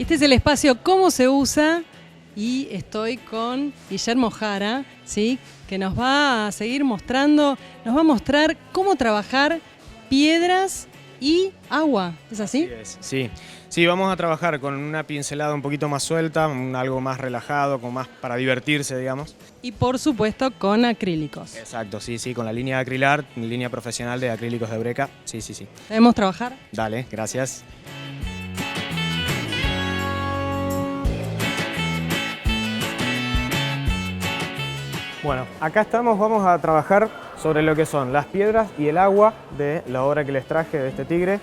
Este es el espacio Cómo se usa y estoy con Guillermo Jara, ¿sí? Que nos va a seguir mostrando, nos va a mostrar cómo trabajar piedras y agua. ¿Es así? Sí, vamos a trabajar con una pincelada un poquito más suelta, algo más relajado, con más para divertirse, digamos. Y por supuesto con acrílicos. Exacto, sí, con la línea de Acrilar, línea profesional de acrílicos de Eureka. Sí. ¿Debemos trabajar? Dale, gracias. Bueno, acá estamos, vamos a trabajar sobre lo que son las piedras y el agua de la obra que les traje de este tigre.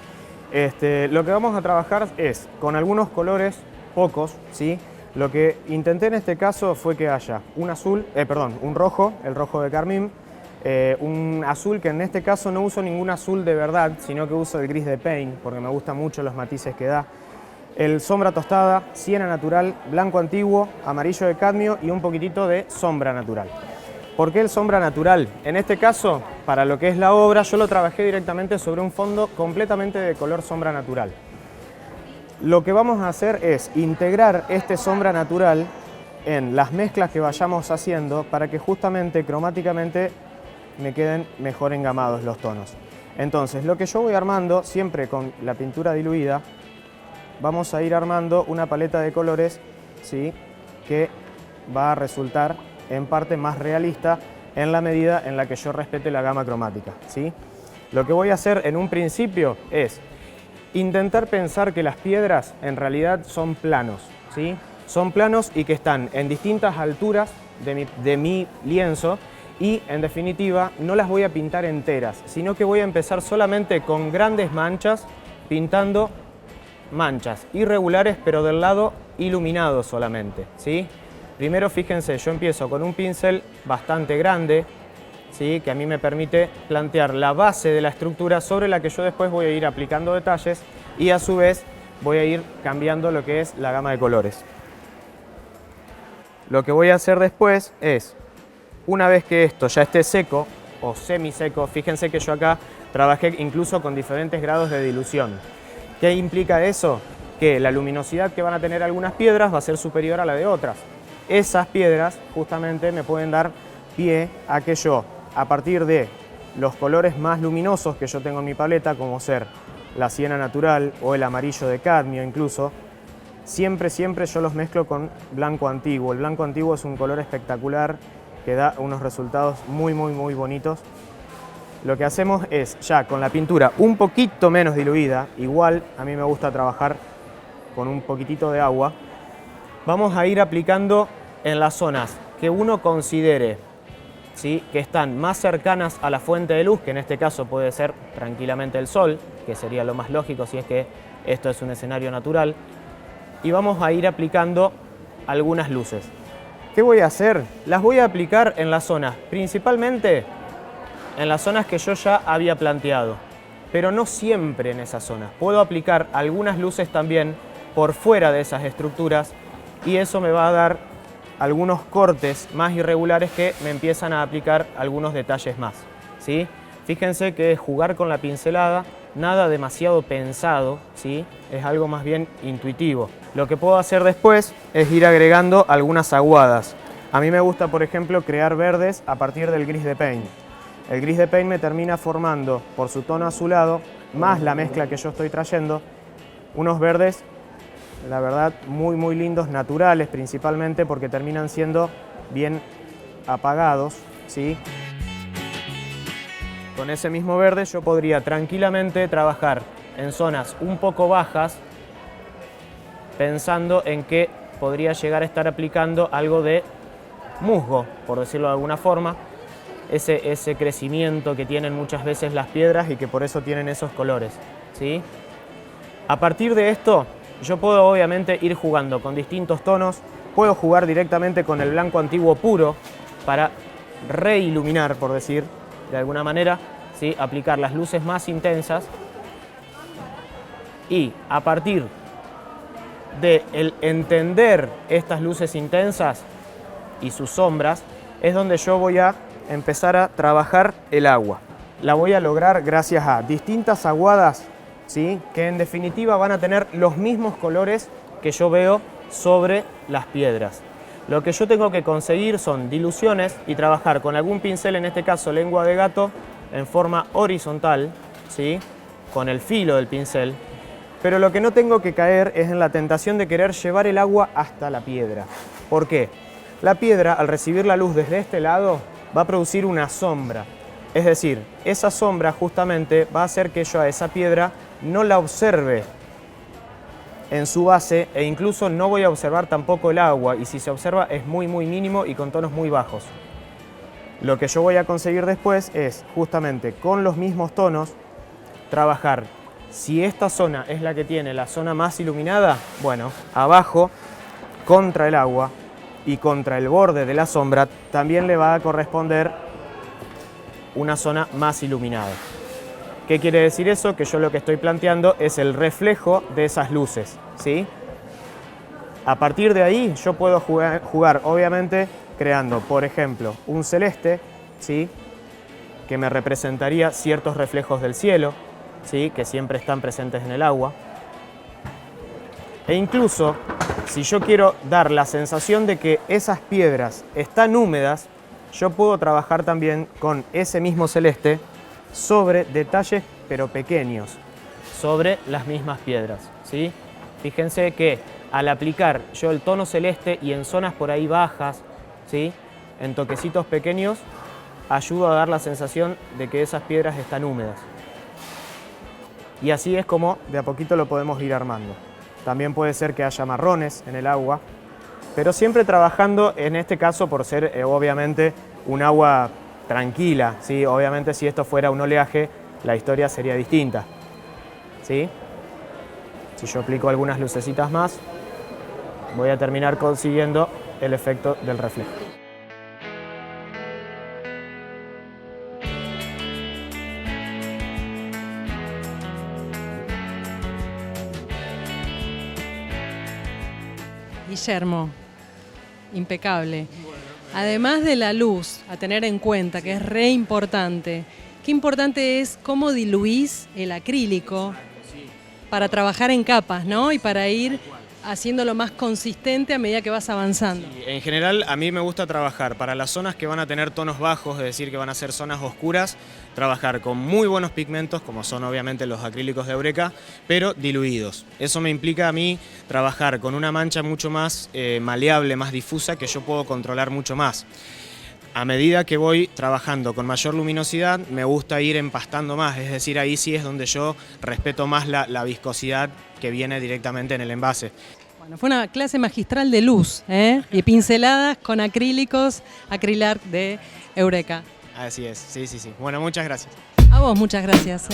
Lo que vamos a trabajar es con algunos colores, pocos, ¿sí? Lo que intenté en este caso fue que haya un rojo, el rojo de carmín, un azul que en este caso no uso ningún azul de verdad, sino que uso el gris de paint, porque me gustan mucho los matices que da. El sombra tostada, siena natural, blanco antiguo, amarillo de cadmio y un poquitito de sombra natural. ¿Por qué el sombra natural? En este caso, para lo que es la obra, yo lo trabajé directamente sobre un fondo completamente de color sombra natural. Lo que vamos a hacer es integrar este sombra natural en las mezclas que vayamos haciendo para que justamente cromáticamente me queden mejor engamados los tonos. Entonces, lo que yo voy armando, siempre con la pintura diluida, vamos a ir armando una paleta de colores, ¿sí? Que va a resultar en parte más realista en la medida en la que yo respete la gama cromática, ¿sí? Lo que voy a hacer en un principio es intentar pensar que las piedras en realidad son planos, ¿sí? Son planos y que están en distintas alturas de mi lienzo y en definitiva no las voy a pintar enteras, sino que voy a empezar solamente con grandes manchas, pintando manchas irregulares pero del lado iluminado solamente, ¿sí? Primero fíjense, yo empiezo con un pincel bastante grande, ¿sí? Que a mí me permite plantear la base de la estructura sobre la que yo después voy a ir aplicando detalles y a su vez voy a ir cambiando lo que es la gama de colores. Lo que voy a hacer después es, una vez que esto ya esté seco o semiseco, fíjense que yo acá trabajé incluso con diferentes grados de dilución. ¿Qué implica eso? Que la luminosidad que van a tener algunas piedras va a ser superior a la de otras. Esas piedras justamente me pueden dar pie a que yo, a partir de los colores más luminosos que yo tengo en mi paleta, como ser la siena natural o el amarillo de cadmio incluso, siempre yo los mezclo con blanco antiguo. El blanco antiguo es un color espectacular que da unos resultados muy bonitos. Lo que hacemos es, ya con la pintura un poquito menos diluida, igual a mí me gusta trabajar con un poquitito de agua, vamos a ir aplicando en las zonas que uno considere, ¿sí? Que están más cercanas a la fuente de luz, que en este caso puede ser tranquilamente el sol, que sería lo más lógico si es que esto es un escenario natural, y vamos a ir aplicando algunas luces. ¿Qué voy a hacer? Las voy a aplicar en las zonas, principalmente en las zonas que yo ya había planteado, pero no siempre en esas zonas. Puedo aplicar algunas luces también por fuera de esas estructuras y eso me va a dar algunos cortes más irregulares que me empiezan a aplicar algunos detalles más, ¿sí? Fíjense que es jugar con la pincelada, nada demasiado pensado, ¿sí? Es algo más bien intuitivo. Lo que puedo hacer después es ir agregando algunas aguadas. A mí me gusta, por ejemplo, crear verdes a partir del gris de paint. El gris de paint me termina formando, por su tono azulado, más la mezcla que yo estoy trayendo, unos verdes, la verdad, muy lindos, naturales principalmente, porque terminan siendo bien apagados, ¿sí? Con ese mismo verde yo podría tranquilamente trabajar en zonas un poco bajas, pensando en que podría llegar a estar aplicando algo de musgo, por decirlo de alguna forma, ese crecimiento que tienen muchas veces las piedras y que por eso tienen esos colores, ¿sí? A partir de esto, yo puedo obviamente ir jugando con distintos tonos, puedo jugar directamente con el blanco antiguo puro para reiluminar, por decir de alguna manera, ¿sí? Aplicar las luces más intensas y a partir de el entender estas luces intensas y sus sombras es donde yo voy a empezar a trabajar el agua. La voy a lograr gracias a distintas aguadas, ¿sí? Que en definitiva van a tener los mismos colores que yo veo sobre las piedras. Lo que yo tengo que conseguir son diluciones y trabajar con algún pincel, en este caso lengua de gato, en forma horizontal, ¿sí? Con el filo del pincel. Pero lo que no tengo que caer es en la tentación de querer llevar el agua hasta la piedra. ¿Por qué? La piedra, al recibir la luz desde este lado, va a producir una sombra. Es decir, esa sombra justamente va a hacer que yo a esa piedra no la observe en su base e incluso no voy a observar tampoco el agua, y si se observa es muy mínimo y con tonos muy bajos. Lo que yo voy a conseguir después es justamente con los mismos tonos trabajar. Si esta zona es la que tiene la zona más iluminada, bueno, abajo contra el agua y contra el borde de la sombra también le va a corresponder una zona más iluminada. ¿Qué quiere decir eso? Que yo lo que estoy planteando es el reflejo de esas luces, ¿sí? A partir de ahí yo puedo jugar obviamente creando, por ejemplo, un celeste, ¿sí? Que me representaría ciertos reflejos del cielo, ¿sí? Que siempre están presentes en el agua. E incluso, si yo quiero dar la sensación de que esas piedras están húmedas, yo puedo trabajar también con ese mismo celeste sobre detalles pero pequeños, sobre las mismas piedras, ¿sí? Fíjense que al aplicar yo el tono celeste y en zonas por ahí bajas, ¿sí? En toquecitos pequeños, ayudo a dar la sensación de que esas piedras están húmedas. Y así es como de a poquito lo podemos ir armando. También puede ser que haya marrones en el agua, pero siempre trabajando, en este caso, por ser obviamente un agua tranquila, ¿sí? Obviamente si esto fuera un oleaje, la historia sería distinta, ¿sí? Si yo aplico algunas lucecitas más, voy a terminar consiguiendo el efecto del reflejo. Guillermo, impecable. Además de la luz, a tener en cuenta que es re importante, qué importante es cómo diluís el acrílico para trabajar en capas, ¿no? Y para ir haciéndolo más consistente a medida que vas avanzando. Sí, en general a mí me gusta trabajar para las zonas que van a tener tonos bajos, es decir, que van a ser zonas oscuras, trabajar con muy buenos pigmentos, como son obviamente los acrílicos de Eureka, pero diluidos. Eso me implica a mí trabajar con una mancha mucho más maleable, más difusa, que yo puedo controlar mucho más. A medida que voy trabajando con mayor luminosidad, me gusta ir empastando más, es decir, ahí sí es donde yo respeto más la viscosidad que viene directamente en el envase. Bueno, fue una clase magistral de luz, y pinceladas con acrílicos, Acrylarc de Eureka. Así es, sí. Bueno, muchas gracias. A vos muchas gracias.